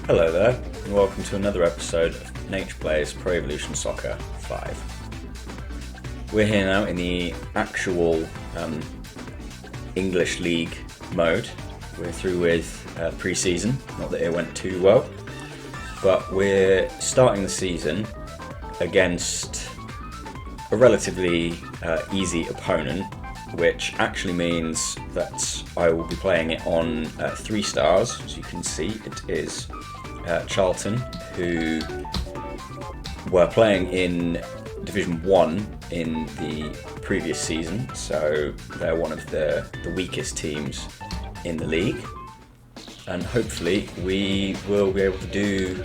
Hello there, and welcome to another episode of NaitchPlays Pro Evolution Soccer 5. We're here now in the actual English League mode. We're through with pre-season, not that it went too well, but we're starting the season against a relatively easy opponent, which actually means that I will be playing it on 3 stars. As you can see, it is Charlton, who were playing in Division 1 in the previous season, so they're one of the weakest teams in the league, and hopefully we will be able to do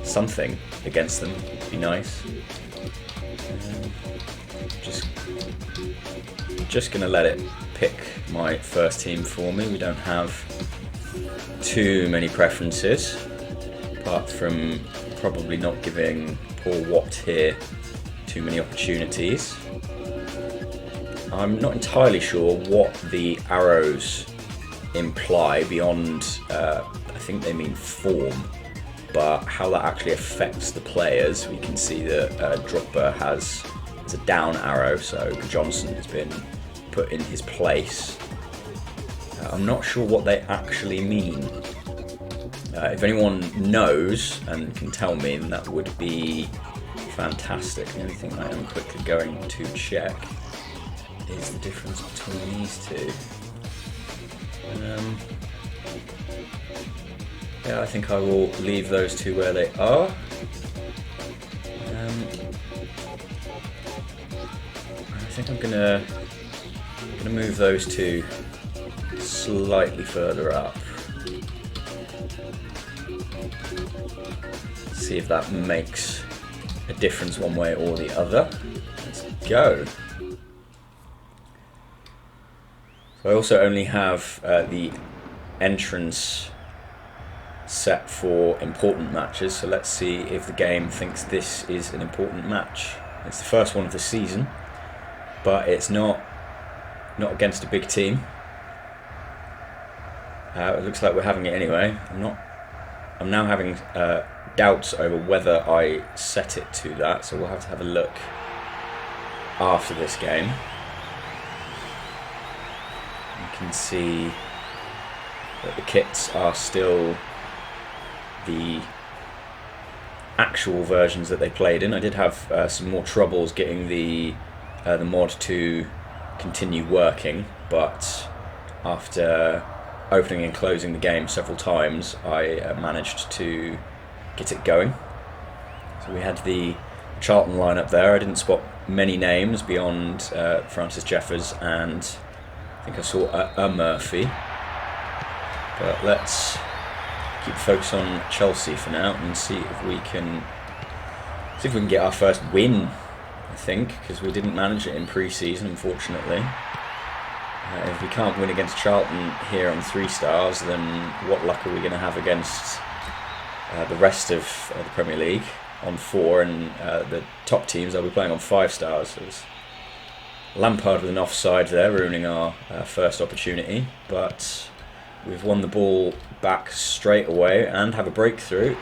something against them. It'd be nice. Just gonna let it pick my first team for me. We don't have too many preferences, apart from probably not giving poor Watt here too many opportunities. I'm not entirely sure what the arrows imply beyond, I think they mean form, but how that actually affects the players. We can see that Dropper has a down arrow, so Johnson has been put in his place. I'm not sure what they actually mean. If anyone knows and can tell me, then that would be fantastic. The only thing I am quickly going to check is the difference between these two. Yeah, I think I will leave those two where they are. I think I'm gonna move those two slightly further up. See if that makes a difference one way or the other. Let's go. So I also only have the entrance set for important matches, so let's see if the game thinks this is an important match. It's the first one of the season, but it's not against a big team. It looks like we're having it anyway. I'm now having doubts over whether I set it to that, so we'll have to have a look after this game. You can see that the kits are still the actual versions that they played in. I did have some more troubles getting the mod to continue working, but after opening and closing the game several times, I managed to get it going. So we had the Charlton lineup there. I didn't spot many names beyond Francis Jeffers, and I think I saw a Murphy. But let's keep focus on Chelsea for now and see if we can get our first win. I think, because we didn't manage it in pre-season, unfortunately. If we can't win against Charlton here on 3 stars, then what luck are we going to have against the rest of the Premier League on 4, and the top teams I'll be playing on 5 stars. So it's Lampard with an offside there, ruining our first opportunity, but we've won the ball back straight away and have a breakthrough,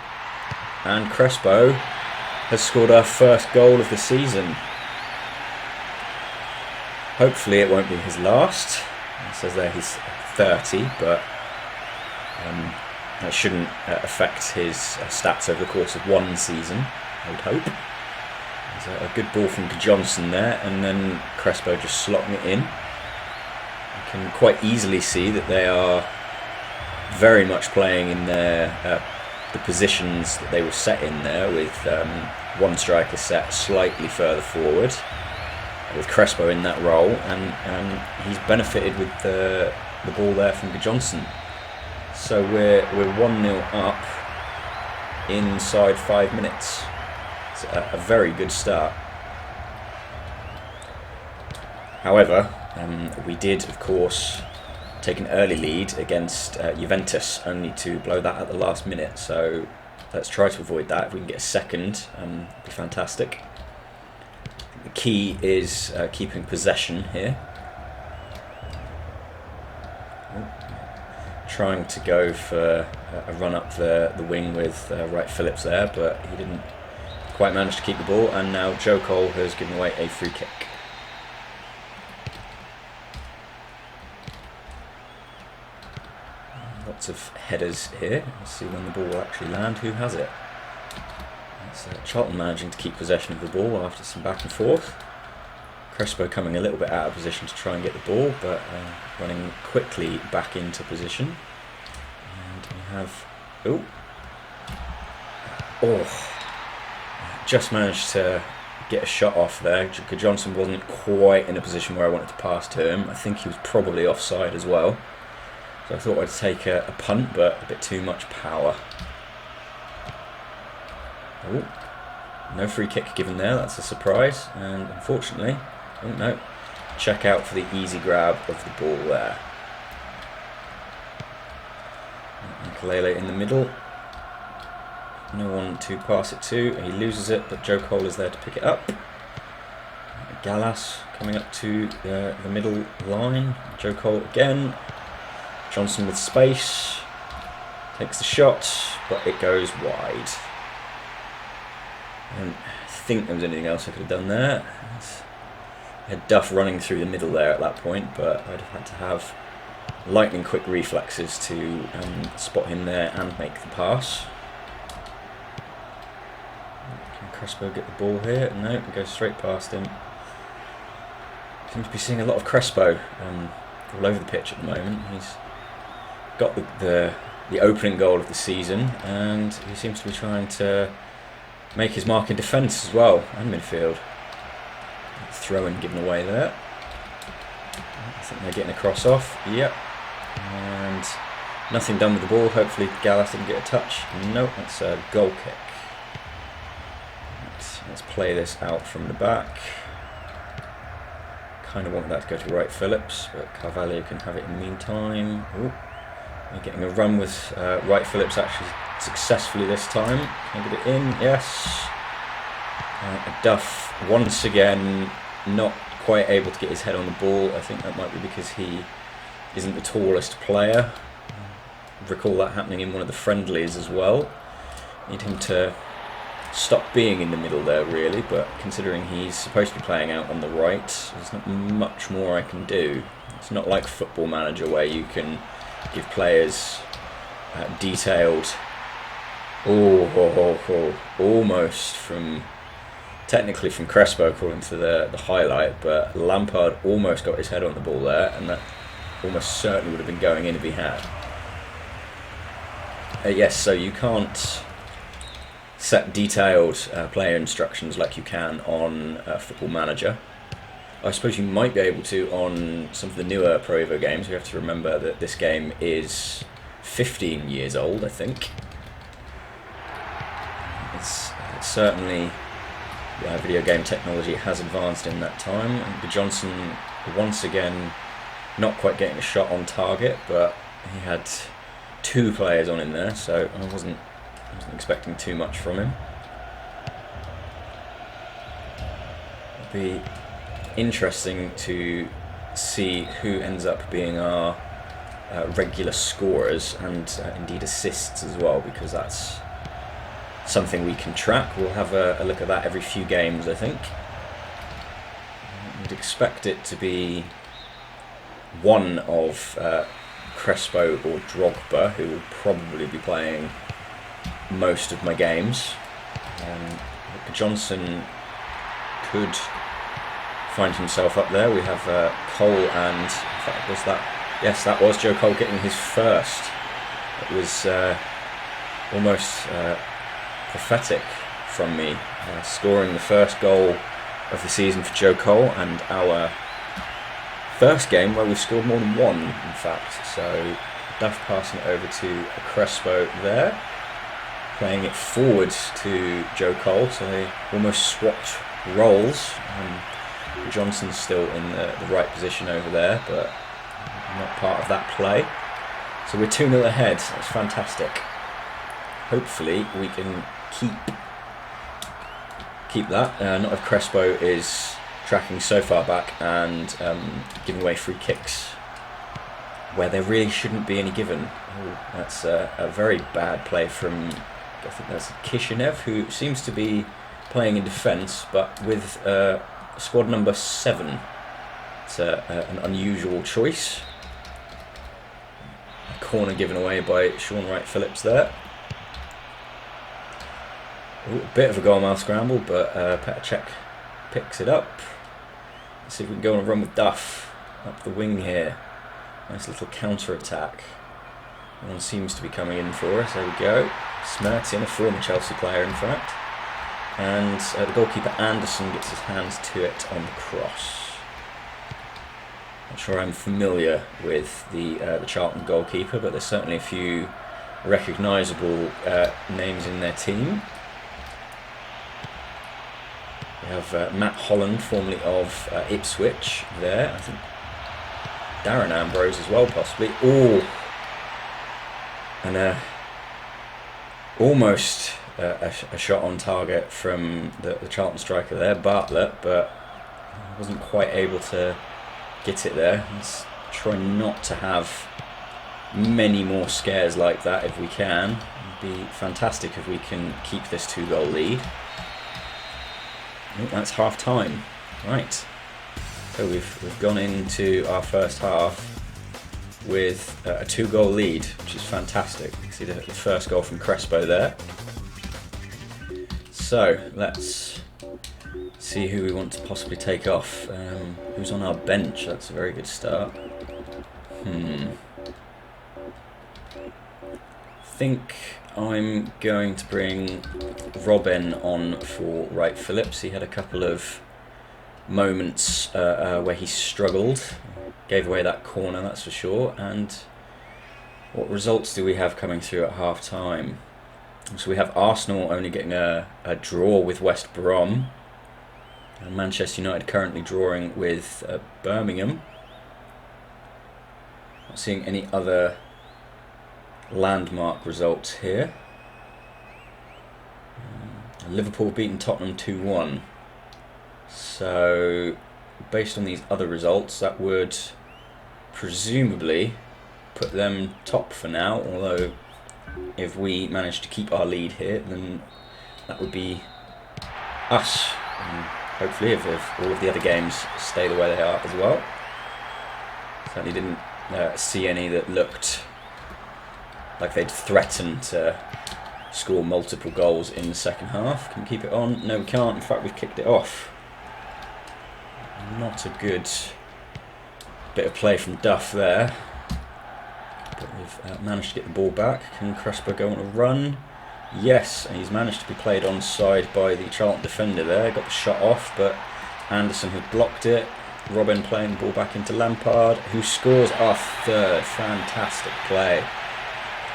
and Crespo has scored our first goal of the season. Hopefully it won't be his last. It says there he's 30, but that shouldn't affect his stats over the course of 1 season, I would hope. There's a good ball from Johnson there, and then Crespo just slotting it in. You can quite easily see that they are very much playing in their the positions that they were set in there, with one striker set slightly further forward, with Crespo in that role, and he's benefited with the ball there from Johnson. So we're 1-0 up inside 5 minutes. It's a very good start. However, we did, of course, take an early lead against Juventus, only to blow that at the last minute. So let's try to avoid that. If we can get a second, it'd be fantastic. The key is keeping possession here. trying to go for a run up the wing with Wright Phillips there, but he didn't quite manage to keep the ball, and now Joe Cole has given away a free kick. Lots of headers here. Let's see when the ball will actually land. Who has it? It's Charlton managing to keep possession of the ball after some back and forth. Crespo coming a little bit out of position to try and get the ball, but running quickly back into position. And we have... just managed to get a shot off there. Johnson wasn't quite in a position where I wanted to pass to him. I think he was probably offside as well. So I thought I'd take a punt, but a bit too much power. Oh, no free kick given there, that's a surprise. And unfortunately, oh no, check out for the easy grab of the ball there. Kalele in the middle. No one to pass it to. He loses it, but Joe Cole is there to pick it up. Gallas coming up to the middle line. Joe Cole again. Johnson with space. Takes the shot, but it goes wide. I don't think there was anything else I could have done there. I had Duff running through the middle there at that point, but I'd have had to have lightning quick reflexes to spot him there and make the pass. Can Crespo get the ball here? No, it goes straight past him. Seems to be seeing a lot of Crespo all over the pitch at the moment. He's got the opening goal of the season, and he seems to be trying to make his mark in defence as well, and midfield. Throw-in given away there. I think they're getting a cross off. Yep. And nothing done with the ball. Hopefully Gallas didn't get a touch. No, that's a goal kick. Let's play this out from the back. Kind of want that to go to Wright Phillips, but Carvalho can have it in the meantime. Ooh. We're getting a run with Wright Phillips actually successfully this time. Can I get it in? Yes. Duff once again not quite able to get his head on the ball. I think that might be because he isn't the tallest player. Recall that happening in one of the friendlies as well. Need him to stop being in the middle there really, but considering he's supposed to be playing out on the right, there's not much more I can do. It's not like Football Manager where you can give players detailed, almost from, technically from Crespo according to the highlight, but Lampard almost got his head on the ball there, and that almost certainly would have been going in if he had. Yes, so you can't set detailed player instructions like you can on Football Manager. I suppose you might be able to on some of the newer Pro Evo games. We have to remember that this game is 15 years old, I think. It's certainly video game technology has advanced in that time. And Johnson once again not quite getting a shot on target, but he had two players on in there, so I wasn't expecting too much from him. It'll be interesting to see who ends up being our regular scorers and indeed assists as well, because that's something we can track. We'll have a look at that every few games, I think. I'd expect it to be one of Crespo or Drogba, who will probably be playing most of my games. Johnson could find himself up there. We have Cole and, in fact, was that? Yes, that was Joe Cole getting his first. It was almost prophetic from me, scoring the first goal of the season for Joe Cole, and our first game where we scored more than one, in fact. So Duff passing it over to Crespo there, playing it forward to Joe Cole, so they almost swapped roles. Johnson's still in the right position over there, but not part of that play. So we're 2-0 ahead. That's fantastic. Hopefully we can keep that. Not if Crespo is tracking so far back and giving away free kicks. where there really shouldn't be any given. Oh, that's a very bad play from, I think that's Kishinev, who seems to be playing in defence, but with squad number 7. It's an unusual choice. A corner given away by Sean Wright-Phillips there. Ooh, a bit of a goalmouth scramble, but Petr picks it up. Let's see if we can go on a run with Duff up the wing here. Nice little counter-attack. One seems to be coming in for us. There we go. Smertin, a former Chelsea player, in fact. And the goalkeeper Anderson gets his hands to it on the cross. Not sure I'm familiar with the Charlton goalkeeper, but there's certainly a few recognisable names in their team. We have Matt Holland, formerly of Ipswich, there. I think Darren Ambrose as well, possibly. Oh, and almost a shot on target from the Charlton striker there, Bartlett, but wasn't quite able to get it there. Let's try not to have many more scares like that if we can. It'd be fantastic if we can keep this 2-goal lead. Oh, that's half time. Right. So we've gone into our first half with a 2-goal lead, which is fantastic. You can see the first goal from Crespo there. So let's see who we want to possibly take off. Who's on our bench? That's a very good start. I think I'm going to bring Robin on for Wright-Phillips. He had a couple of moments where he struggled, gave away that corner, that's for sure. And what results do we have coming through at half time? So we have Arsenal only getting a draw with West Brom, and Manchester United currently drawing with Birmingham. Not seeing any other landmark results here. Liverpool beaten Tottenham 2-1. So based on these other results, that would presumably put them top for now, although if we manage to keep our lead here, then that would be us. And hopefully if all of the other games stay the way they are as well. Certainly didn't see any that looked like they'd threaten to score multiple goals in the second half. Can we keep it on? No, we can't. In fact, we've kicked it off. Not a good bit of play from Duff there. But we've managed to get the ball back. Can Crespo go on a run? Yes, and he's managed to be played onside by the Charlton defender there. Got the shot off, but Anderson had blocked it. Robin playing the ball back into Lampard, who scores our third. Fantastic play.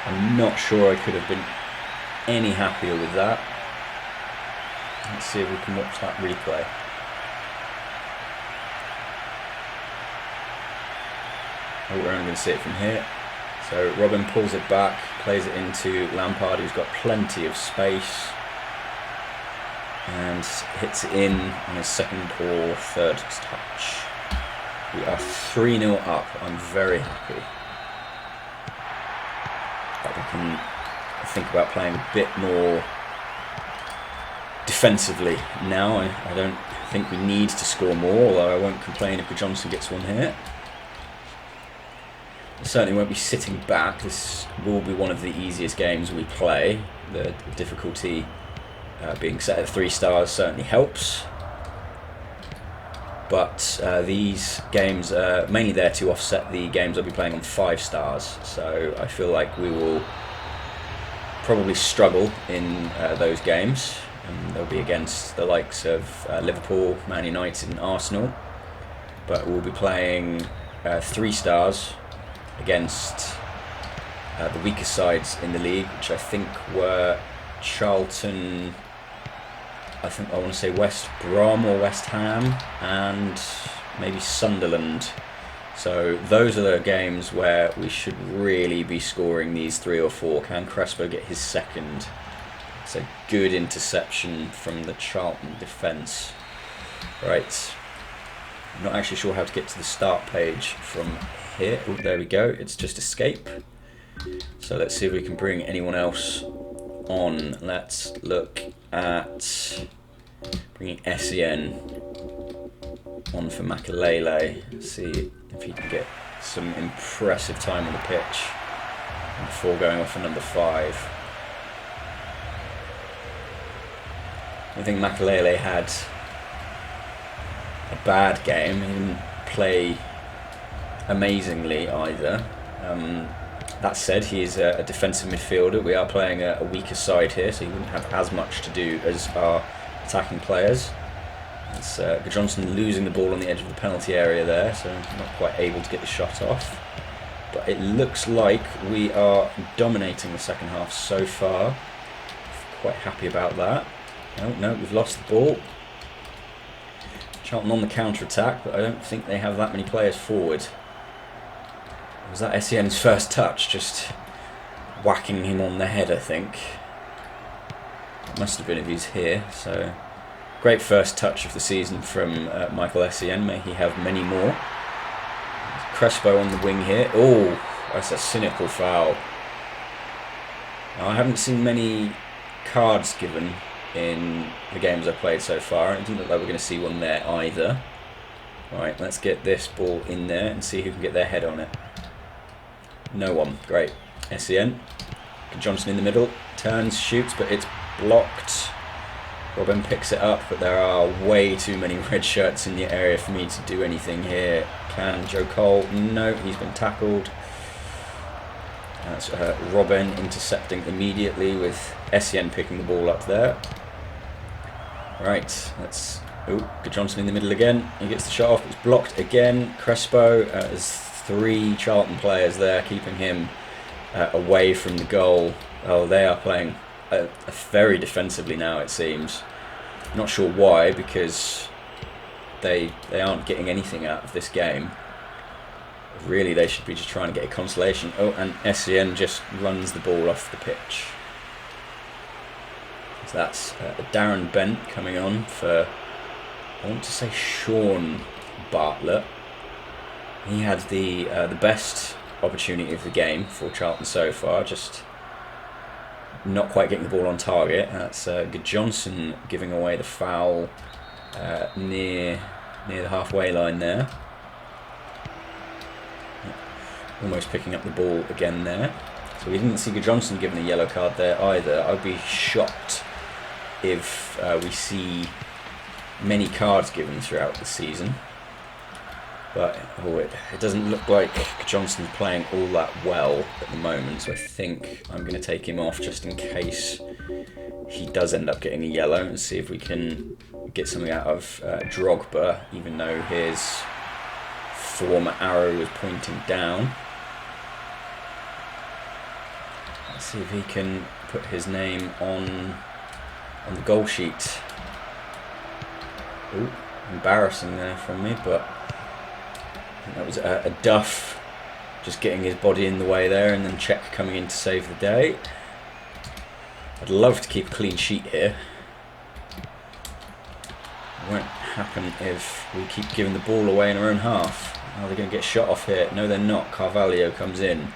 I'm not sure I could have been any happier with that. Let's see if we can watch that replay. Oh, we're only going to see it from here. So Robin pulls it back, plays it into Lampard, who's got plenty of space, and hits it in on his second or third touch. We are 3-0 up. I'm very happy that we can think about playing a bit more defensively now. I don't think we need to score more, although I won't complain if Johnson gets one here. I certainly won't be sitting back. This will be one of the easiest games we play. The difficulty being set at 3 stars certainly helps. But these games are mainly there to offset the games I'll be playing on 5 stars. So I feel like we will probably struggle in those games. And they'll be against the likes of Liverpool, Man United and Arsenal. But we'll be playing 3 stars against the weaker sides in the league, which I think were Charlton, I want to say West Brom or West Ham, and maybe Sunderland. So those are the games where we should really be scoring these 3 or 4. Can Crespo get his second? It's a good interception from the Charlton defence. Right. I'm not actually sure how to get to the start page from here. Oh, there we go. It's just escape. So let's see if we can bring anyone else on. Let's look at bringing Sen on for Makalele. See if he can get some impressive time on the pitch before going off for number 5. I think Makalele had a bad game. He didn't play amazingly either. That said, he is a defensive midfielder. We are playing a weaker side here, so he wouldn't have as much to do as our attacking players. It's Johnson losing the ball on the edge of the penalty area there, so not quite able to get the shot off. But it looks like we are dominating the second half so far. Quite happy about that. Oh no, we've lost the ball. Charlton on the counter-attack, but I don't think they have that many players forward. Was that Sen's first touch? Just whacking him on the head, I think. It must have been if he's here. So great first touch of the season from Michael Sen. May he have many more. Crespo on the wing here. Oh, that's a cynical foul. Now, I haven't seen many cards given in the games I've played so far. It doesn't look like we're going to see one there either. Right, let's get this ball in there and see who can get their head on it. No one. Great. Sen. Johnson in the middle. Turns, shoots, but it's blocked. Robin picks it up, but there are way too many red shirts in the area for me to do anything here. Can Joe Cole? No, he's been tackled. That's Robin intercepting immediately with Sen picking the ball up there. Right, let's... Oh, Johnson in the middle again. He gets the shot off, it's blocked again. Crespo, there's 3 Charlton players there keeping him away from the goal. Oh, they are playing very defensively now, it seems. Not sure why, because they aren't getting anything out of this game. Really, they should be just trying to get a consolation. Oh, and Sen just runs the ball off the pitch. So that's Darren Bent coming on for, I want to say, Sean Bartlett. He had the best opportunity of the game for Charlton so far, just not quite getting the ball on target. That's Johnson giving away the foul near the halfway line there. Almost picking up the ball again there. So we didn't see Johnson given a yellow card there either. I'd be shocked if we see many cards given throughout the season. But it doesn't look like Johnson's playing all that well at the moment, so I think I'm going to take him off just in case he does end up getting a yellow, and see if we can get something out of Drogba, even though his former arrow was pointing down. Let's see if he can put his name on the goal sheet. Ooh, embarrassing there from me, but that was a Duff just getting his body in the way there, and then Czech coming in to save the day. I'd love to keep a clean sheet here. It won't happen if we keep giving the ball away in our own half. Are they going to get shot off here? No, they're not. Carvalho comes in.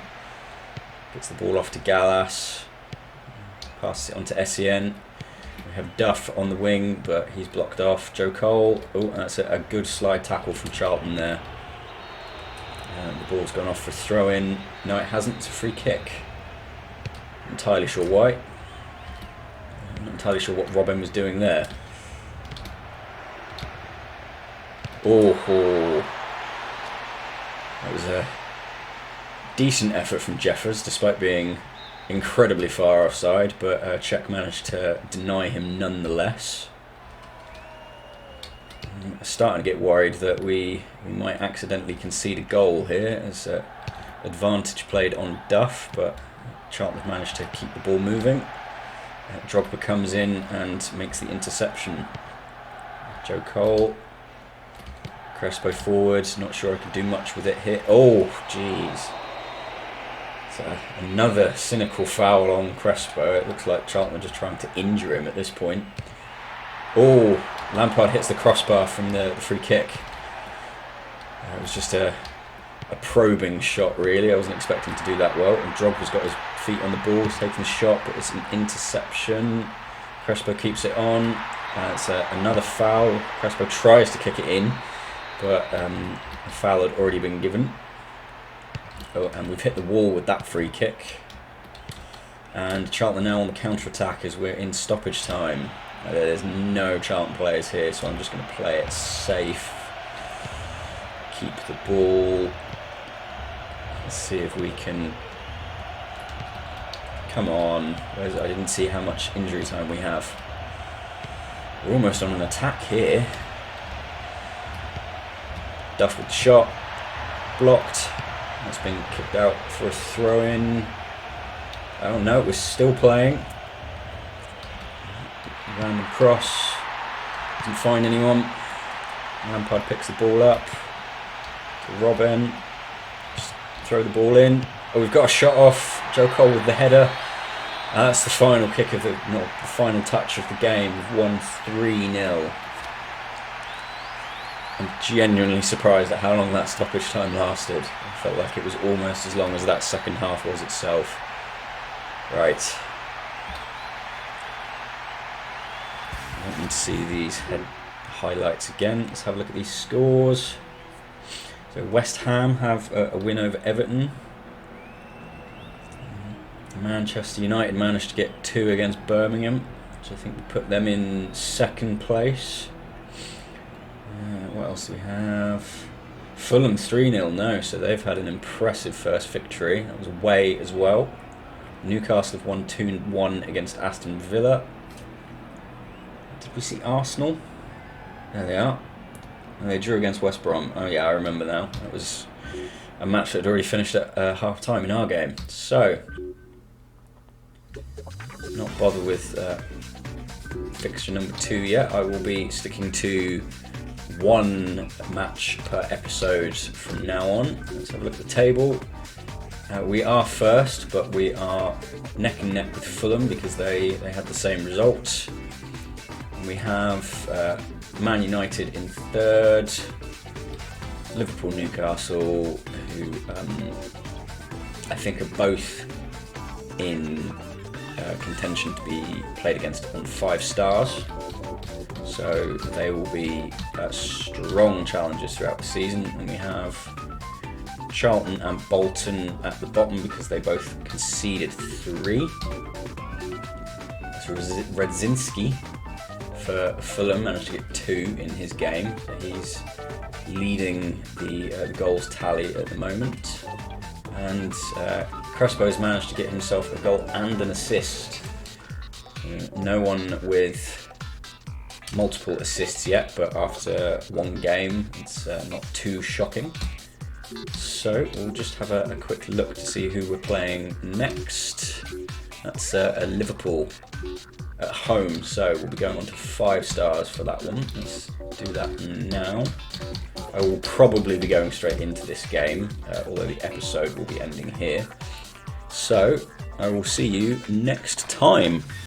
Gets the ball off to Gallas. Passes it on to Sen. We have Duff on the wing, but he's blocked off. Joe Cole. Oh, that's a good slide tackle from Charlton there. The ball's gone off for a throw-in. No, it hasn't. It's a free kick. Not entirely sure why. I'm not entirely sure what Robin was doing there. Oh, that was a decent effort from Jeffers, despite being incredibly far offside, but Czech managed to deny him nonetheless. I'm starting to get worried that we might accidentally concede a goal here, as advantage played on Duff, but Charlton have managed to keep the ball moving. Drogba comes in and makes the interception. Joe Cole. Crespo forward, not sure I can do much with it here. Oh, jeez. So another cynical foul on Crespo. It looks like Charlton are just trying to injure him at this point. Oh, Lampard hits the crossbar from the free kick. It was just a a probing shot, really. I wasn't expecting to do that well. And Drogba's got his feet on the ball, he's taking the shot, but it's an interception. Crespo keeps it on. It's another foul. Crespo tries to kick it in, but a foul had already been given. Oh, and we've hit the wall with that free kick. And Charlton now on the counter-attack as we're in stoppage time. There's no Charlton players here, so I'm just going to play it safe. Keep the ball. Let's see if we can... Come on. I didn't see how much injury time we have. We're almost on an attack here. Duff with the shot. Blocked. That's been kicked out for a throw-in. Oh no, we're still playing. Random cross. Doesn't find anyone. Lampard picks the ball up. To Robin. Just throw the ball in. Oh, we've got a shot off. Joe Cole with the header. That's the final kick of the final touch of the game. We've won 3-0. I'm genuinely surprised at how long that stoppage time lasted. I felt like it was almost as long as that second half was itself. Right. I want you to see these highlights again. Let's have a look at these scores. So West Ham have a win over Everton. Manchester United managed to get 2 against Birmingham, which I think would put them in second place. What else do we have? Fulham 3-0, no, so they've had an impressive first victory. That was away as well. Newcastle have won 2-1 against Aston Villa. Did we see Arsenal? There they are. And they drew against West Brom. Oh yeah, I remember now. That was a match that had already finished at half time in our game. So, not bother with fixture number 2 yet. I will be sticking to 1 match per episode from now on. Let's have a look at the table. We are first, but we are neck and neck with Fulham because they had the same result. And we have Man United in 3rd, Liverpool, Newcastle, who I think are both in contention to be played against on 5 stars. So they will be strong challenges throughout the season. And we have Charlton and Bolton at the bottom because they both conceded 3. So Redzinski for Fulham managed to get 2 in his game. So he's leading the goals tally at the moment. And Crespo's managed to get himself a goal and an assist. No one with multiple assists yet, but after 1 game, it's not too shocking. So we'll just have a quick look to see who we're playing next. That's Liverpool at home, so we'll be going on to 5 stars for that one. Let's do that now. I will probably be going straight into this game, although the episode will be ending here. So I will see you next time.